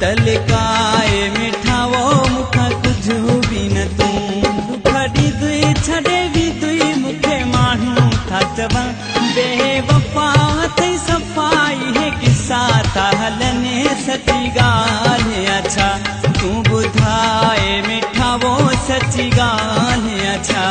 तलकाए मिठावो मुखा कुछ भी न तू दुखड़ी दुई छड़े भी दुई मुखे मानू था चवा बेवफा थई सफाई है किस्सा था हलने सची गाल अच्छा तू बुधाए मिठावो सची गाल अच्छा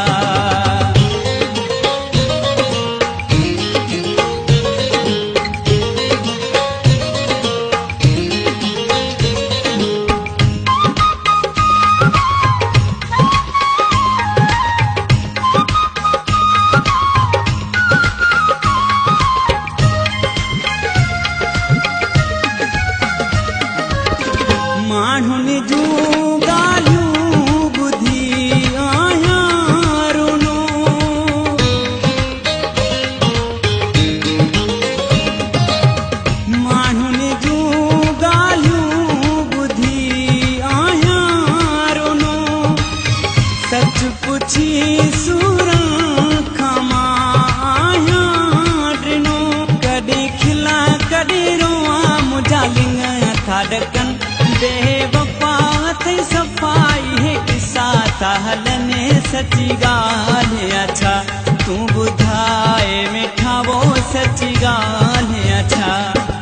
माण्हुनि जूं ॻाल्हियूं ॿुधी आहियां रुनो माण्हुनि जूं ॻाल्हियूं ॿुधी आहियां रुनो सच पुछी सूर खां मां आहियां ॾिनो कॾहिं खिला कॾहिं रोआं मुंहिंजा लिंग था ॾकनि बेवफा थई सफाई है किस्सा था हलने सची गाल अच्छा तू बुधाए मिठावो सची गाल अच्छा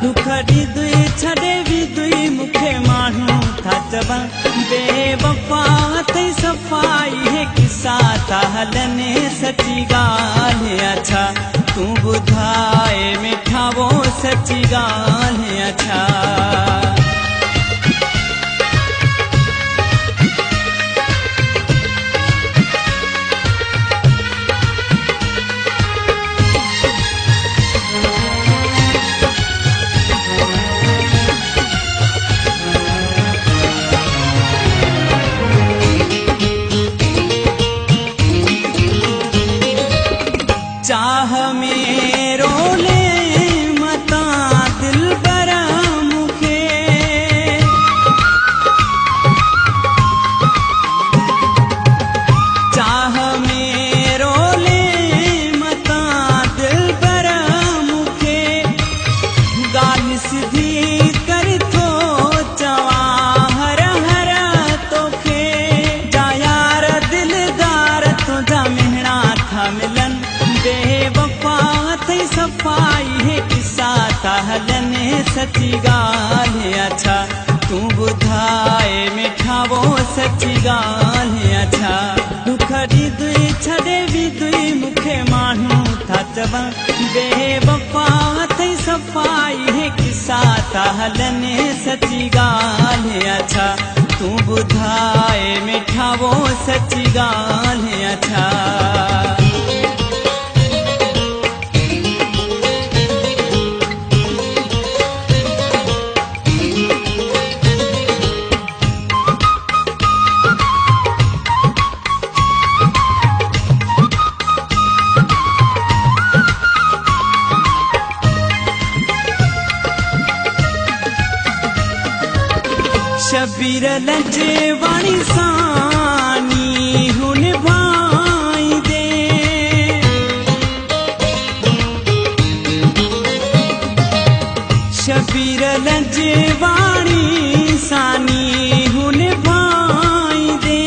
दुखड़ी दुई छड़े भी दुई मुखे मानू था चवा बेवफा थई सफाई है किस्सा था हलने सची गाल अच्छा तू बुधाए मिठावो सची गाल अच्छा चाह में रोले मता दिल बरा मुखे चाह में रोले मता दिल बरा मुखे गाल सिधी कर थो चवा हर हर तोखे जा यार दिलदार तुझा मिहणा था मिलन बेवफा थई सफाई है किस्सा था हलने सची गाल अच्छा तू बुधाए मिठावो सची गाल अच्छा दुखड़ी दुई छड़े भी दुई मुखे मानू था चवा बेवफा थई सफाई है किस्सा था हलने सची गाल अच्छा तू बुधाए मिठावो सची गाल अच्छा शबीर लजे वाणी सानी हुन भाई दे शबीर लजे वाणी सानी हुन भाई दे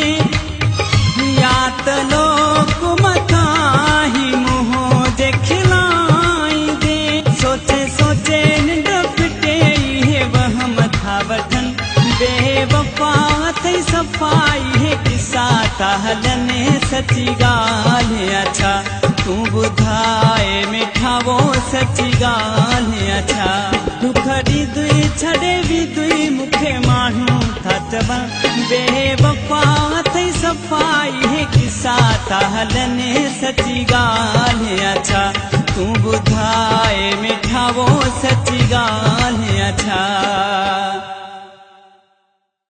या त लोक मथा ही मुंह जे खिलाई दे सोचे सोचे निंड फिटे हे वहम था वठन बेवफा थई सफाई है किस्सा था हलने सची गाल अच्छा तू बुधाए मिठावो सची गाल अच्छा दुखड़ी दुई छड़े भी दुई